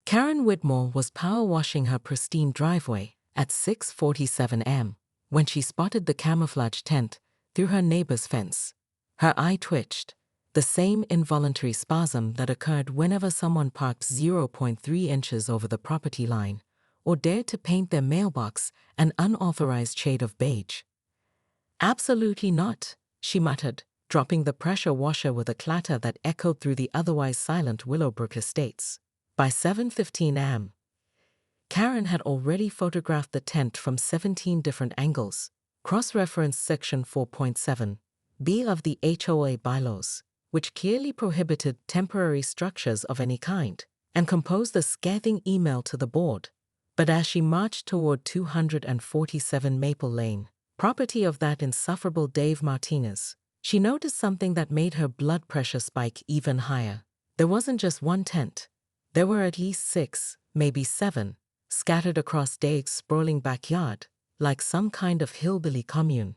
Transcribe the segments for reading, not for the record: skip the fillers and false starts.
Karen Whitmore was power washing her pristine driveway at 6:47 am when she spotted the camouflage tent through her neighbor's fence. Her eye twitched, the same involuntary spasm that occurred whenever someone parked 0.3 inches over the property line or dared to paint their mailbox an unauthorized shade of beige. "Absolutely not," she muttered, dropping the pressure washer with a clatter that echoed through the otherwise silent Willowbrook estates. By 7:15 am, Karen had already photographed the tent from 17 different angles, cross-referenced Section 4.7b of the HOA bylaws, which clearly prohibited temporary structures of any kind, and composed a scathing email to the board. But as she marched toward 247 Maple Lane, property of that insufferable Dave Martinez, she noticed something that made her blood pressure spike even higher. There wasn't just one tent. There were at least 6, maybe 7, scattered across Dave's sprawling backyard, like some kind of hillbilly commune.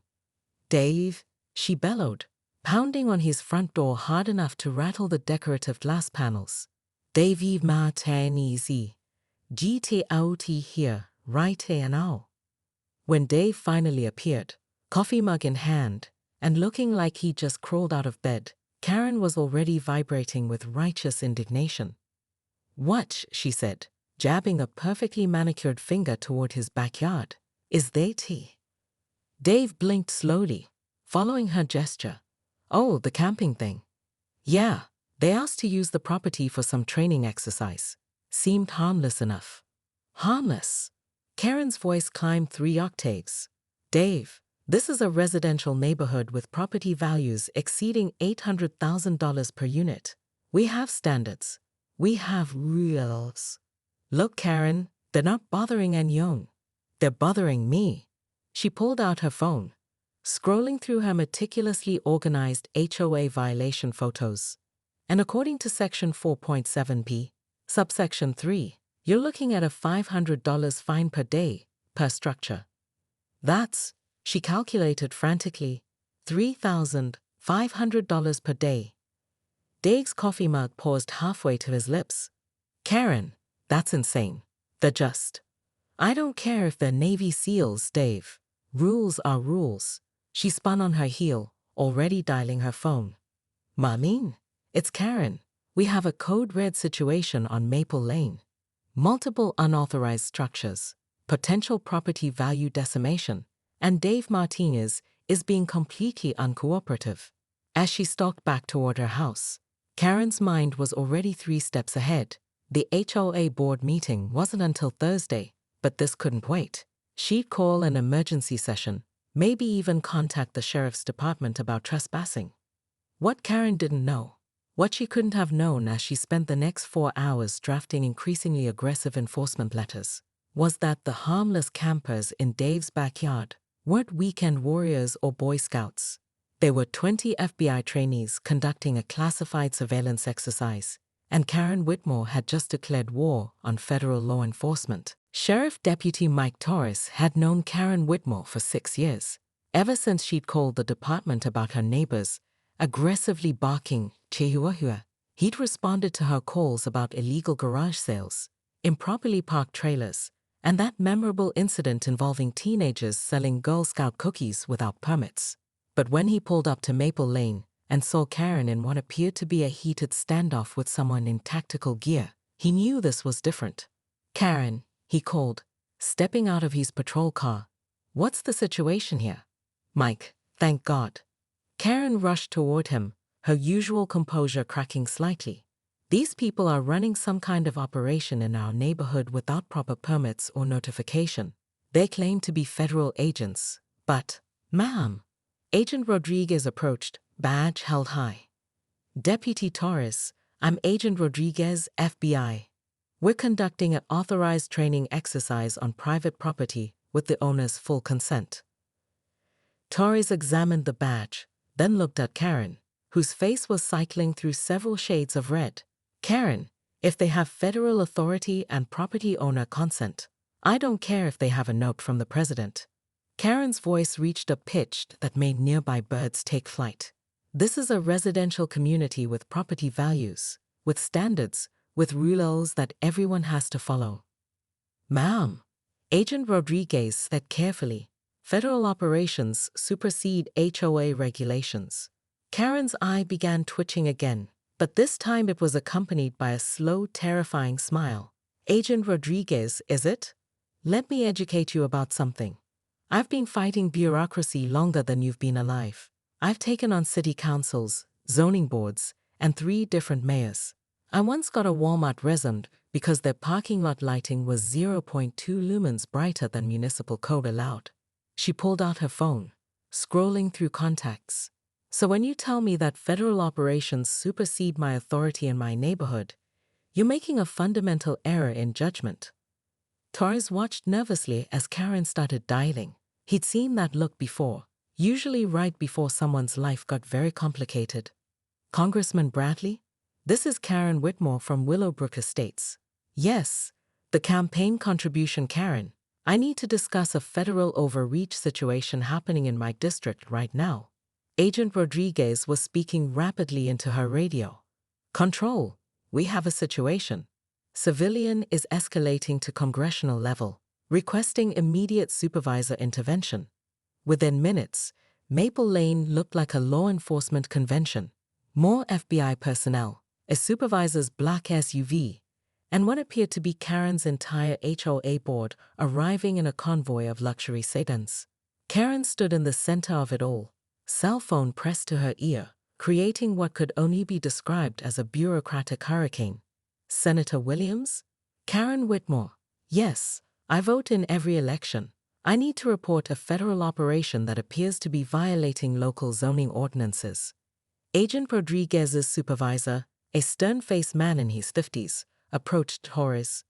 "Dave," she bellowed, pounding on his front door hard enough to rattle the decorative glass panels. "Dave ma Trainees, get out here, right here now." When Dave finally appeared, coffee mug in hand, and looking like he just crawled out of bed, Karen was already vibrating with righteous indignation. "What," she said, jabbing a perfectly manicured finger toward his backyard, "is they tea?" Dave blinked slowly, following her gesture. "Oh, the camping thing. Yeah, they asked to use the property for some training exercise. Seemed harmless enough." "Harmless?" Karen's voice climbed 3 octaves. "Dave, this is a residential neighborhood with property values exceeding $800,000 per unit. We have standards. We have rules. Look, Karen, they're not bothering Anyon. They're bothering me." She pulled out her phone, scrolling through her meticulously organized HOA violation photos. "And according to Section 4.7b, subsection 3, you're looking at a $500 fine per day, per structure. That's," she calculated frantically, $3,500 per day. Dave's coffee mug paused halfway to his lips. "Karen, that's insane. They're just. I don't care if they're Navy SEALs, Dave. Rules are rules." She spun on her heel, already dialing her phone. "Marlene, it's Karen. We have a code red situation on Maple Lane. Multiple unauthorized structures, potential property value decimation, and Dave Martinez is being completely uncooperative." As she stalked back toward her house, Karen's mind was already 3 steps ahead. The HOA board meeting wasn't until Thursday, but this couldn't wait. She'd call an emergency session, maybe even contact the sheriff's department about trespassing. What Karen didn't know, what she couldn't have known as she spent the next 4 hours drafting increasingly aggressive enforcement letters, was that the harmless campers in Dave's backyard weren't weekend warriors or Boy Scouts. They were 20 FBI trainees conducting a classified surveillance exercise, and Karen Whitmore had just declared war on federal law enforcement. Sheriff Deputy Mike Torres had known Karen Whitmore for 6 years, ever since she'd called the department about her neighbors aggressively barking chihuahua. He'd responded to her calls about illegal garage sales, improperly parked trailers, and that memorable incident involving teenagers selling Girl Scout cookies without permits. But when he pulled up to Maple Lane and saw Karen in what appeared to be a heated standoff with someone in tactical gear, he knew this was different. "Karen," he called, stepping out of his patrol car. "What's the situation here?" "Mike, thank God." Karen rushed toward him, her usual composure cracking slightly. "These people are running some kind of operation in our neighborhood without proper permits or notification. They claim to be federal agents, but..." "Ma'am." Agent Rodriguez approached, badge held high. "Deputy Torres, I'm Agent Rodriguez, FBI. We're conducting an authorized training exercise on private property with the owner's full consent." Torres examined the badge, then looked at Karen, whose face was cycling through several shades of red. "Karen, if they have federal authority and property owner consent, I don't care if they have a note from the president." Karen's voice reached a pitch that made nearby birds take flight. "This is a residential community with property values, with standards, with rules that everyone has to follow. Ma'am, Agent Rodriguez said carefully, federal operations supersede HOA regulations. Karen's eye began twitching again, but this time it was accompanied by a slow, terrifying smile. Agent Rodriguez, is it? Let me educate you about something. I've been fighting bureaucracy longer than you've been alive. I've taken on city councils, zoning boards, and 3 different mayors. I once got a Walmart resumed because their parking lot lighting was 0.2 lumens brighter than municipal code allowed. She pulled out her phone, scrolling through contacts. So when you tell me that federal operations supersede my authority in my neighborhood, you're making a fundamental error in judgment. Torres watched nervously as Karen started dialing. He'd seen that look before, usually right before someone's life got very complicated. Congressman Bradley? This is Karen Whitmore from Willowbrook Estates. Yes, the campaign contribution Karen. I need to discuss a federal overreach situation happening in my district right now. Agent Rodriguez was speaking rapidly into her radio. Control, we have a situation. Civilian is escalating to congressional level, requesting immediate supervisor intervention. Within minutes, Maple Lane looked like a law enforcement convention. More FBI personnel, a supervisor's black SUV, and what appeared to be Karen's entire HOA board arriving in a convoy of luxury sedans. Karen stood in the center of it all, cell phone pressed to her ear, creating what could only be described as a bureaucratic hurricane. Senator Williams? Karen Whitmore. Yes, I vote in every election. I need to report a federal operation that appears to be violating local zoning ordinances. Agent Rodriguez's supervisor, a stern-faced man in his 50s, approached Torres.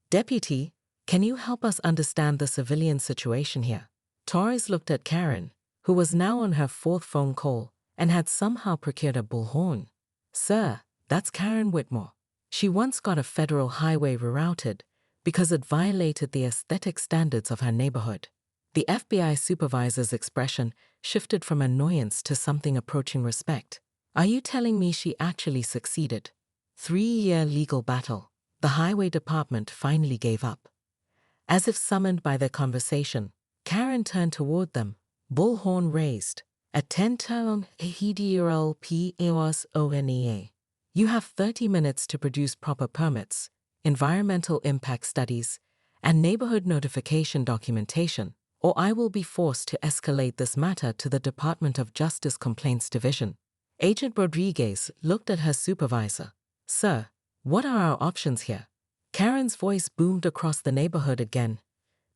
Deputy, can you help us understand the civilian situation here? Torres looked at Karen, who was now on her 4th phone call and had somehow procured a bullhorn. Sir, that's Karen Whitmore. She once got a federal highway rerouted because it violated the aesthetic standards of her neighborhood. The FBI supervisor's expression shifted from annoyance to something approaching respect. Are you telling me she actually succeeded? 3-year legal battle. The highway department finally gave up. As if summoned by their conversation, Karen turned toward them, bullhorn raised. Attention, POSONEA. You have 30 minutes to produce proper permits, environmental impact studies, and neighborhood notification documentation, or I will be forced to escalate this matter to the Department of Justice Complaints Division. Agent Rodriguez looked at her supervisor. Sir, what are our options here? Karen's voice boomed across the neighborhood again.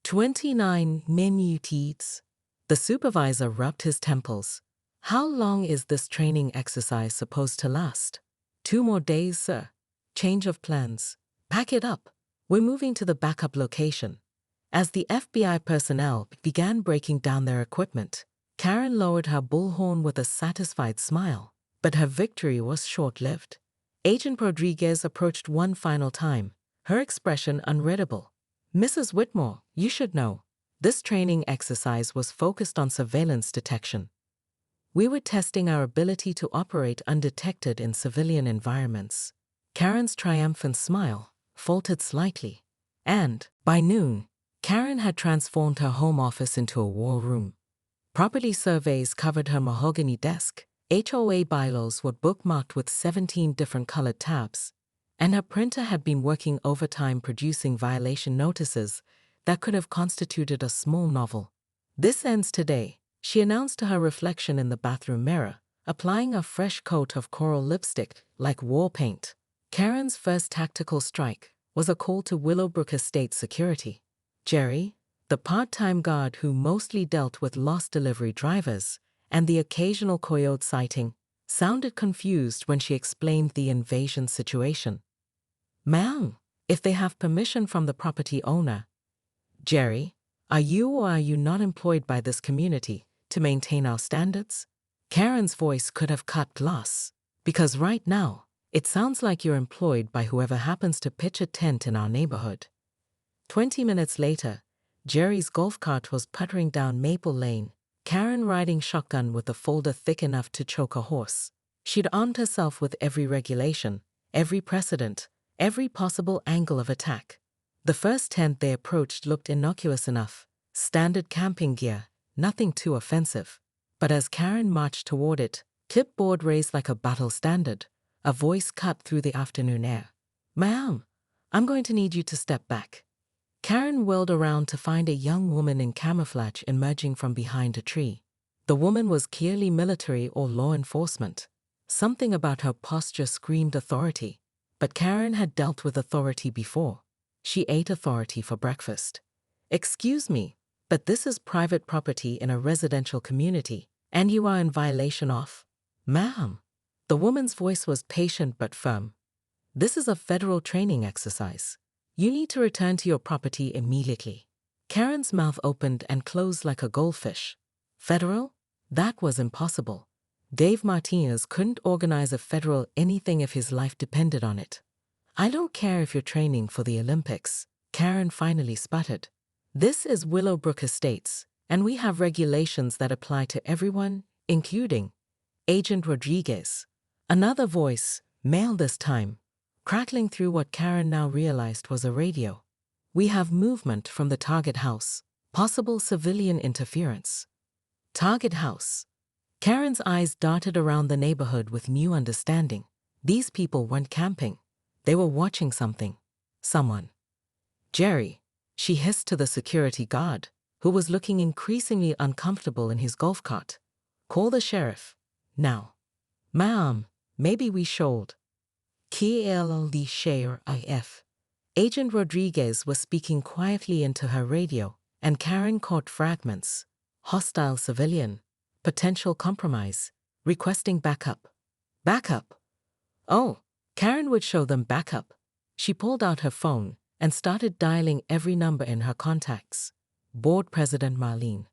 29 minutes. The supervisor rubbed his temples. How long is this training exercise supposed to last? 2 more days, sir. Change of plans. Pack it up. We're moving to the backup location. As the FBI personnel began breaking down their equipment, Karen lowered her bullhorn with a satisfied smile, but her victory was short-lived. Agent Rodriguez approached one final time, her expression unreadable. Mrs. Whitmore, you should know. This training exercise was focused on surveillance detection. We were testing our ability to operate undetected in civilian environments. Karen's triumphant smile faltered slightly, and, by noon, Karen had transformed her home office into a war room. Property surveys covered her mahogany desk, HOA bylaws were bookmarked with 17 different colored tabs, and her printer had been working overtime producing violation notices that could have constituted a small novel. This ends today, she announced to her reflection in the bathroom mirror, applying a fresh coat of coral lipstick like war paint. Karen's first tactical strike was a call to Willowbrook Estate security. Jerry, the part-time guard who mostly dealt with lost delivery drivers and the occasional coyote sighting, sounded confused when she explained the invasion situation. Ma'am, if they have permission from the property owner. Jerry, are you or are you not employed by this community to maintain our standards? Karen's voice could have cut glass, because right now, it sounds like you're employed by whoever happens to pitch a tent in our neighborhood. 20 minutes later, Jerry's golf cart was puttering down Maple Lane, Karen riding shotgun with a folder thick enough to choke a horse. She'd armed herself with every regulation, every precedent, every possible angle of attack. The first tent they approached looked innocuous enough, standard camping gear, nothing too offensive. But as Karen marched toward it, clipboard raised like a battle standard, a voice cut through the afternoon air. "Ma'am, I'm going to need you to step back." Karen whirled around to find a young woman in camouflage emerging from behind a tree. The woman was clearly military or law enforcement. Something about her posture screamed authority. But Karen had dealt with authority before. She ate authority for breakfast. "Excuse me, but this is private property in a residential community, and you are in violation of..." "Ma'am." The woman's voice was patient but firm. "This is a federal training exercise. You need to return to your property immediately." Karen's mouth opened and closed like a goldfish. Federal? That was impossible. Dave Martinez couldn't organize a federal anything if his life depended on it. "I don't care if you're training for the Olympics," Karen finally sputtered. "This is Willowbrook Estates, and we have regulations that apply to everyone, including Agent Rodriguez." Another voice, male this time, crackling through what Karen now realized was a radio. "We have movement from the target house. Possible civilian interference." Target house. Karen's eyes darted around the neighborhood with new understanding. These people weren't camping. They were watching something. Someone. "Jerry," she hissed to the security guard, who was looking increasingly uncomfortable in his golf cart. "Call the sheriff. Now." "Ma'am, maybe we should." "KLD Sheriff." Agent Rodriguez was speaking quietly into her radio, and Karen caught fragments. "Hostile civilian. Potential compromise. Requesting backup." Backup? Oh, Karen would show them backup. She pulled out her phone and started dialing every number in her contacts. Board President Marlene.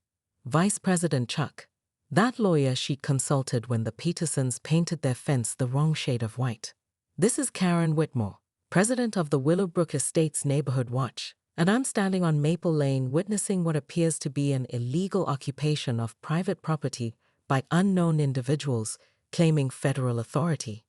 Vice President Chuck. That lawyer she'd consulted when the Petersons painted their fence the wrong shade of white. "This is Karen Whitmore, president of the Willowbrook Estates Neighborhood Watch, and I'm standing on Maple Lane witnessing what appears to be an illegal occupation of private property by unknown individuals claiming federal authority."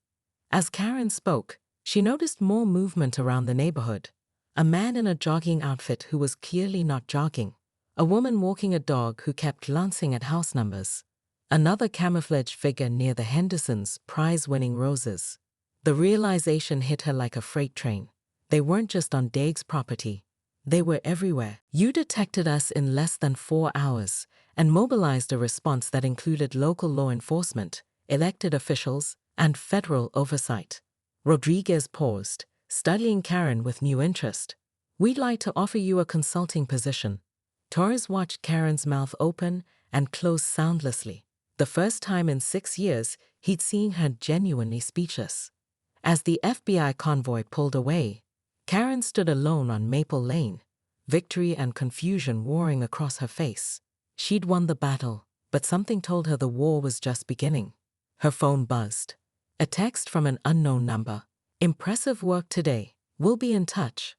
As Karen spoke, she noticed more movement around the neighborhood. A man in a jogging outfit who was clearly not jogging. A woman walking a dog who kept glancing at house numbers. Another camouflaged figure near the Hendersons' prize-winning roses. The realization hit her like a freight train. They weren't just on Daig's property. They were everywhere. "You detected us in less than 4 hours and mobilized a response that included local law enforcement, elected officials, and federal oversight." Rodriguez paused, studying Karen with new interest. "We'd like to offer you a consulting position." Torres watched Karen's mouth open and close soundlessly. The first time in 6 years he'd seen her genuinely speechless. As the FBI convoy pulled away, Karen stood alone on Maple Lane, victory and confusion warring across her face. She'd won the battle, but something told her the war was just beginning. Her phone buzzed. A text from an unknown number. "Impressive work today. We'll be in touch.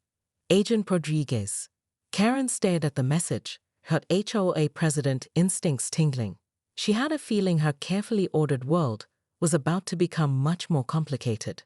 Agent Rodriguez." Karen stared at the message, her HOA president instincts tingling. She had a feeling her carefully ordered world was about to become much more complicated.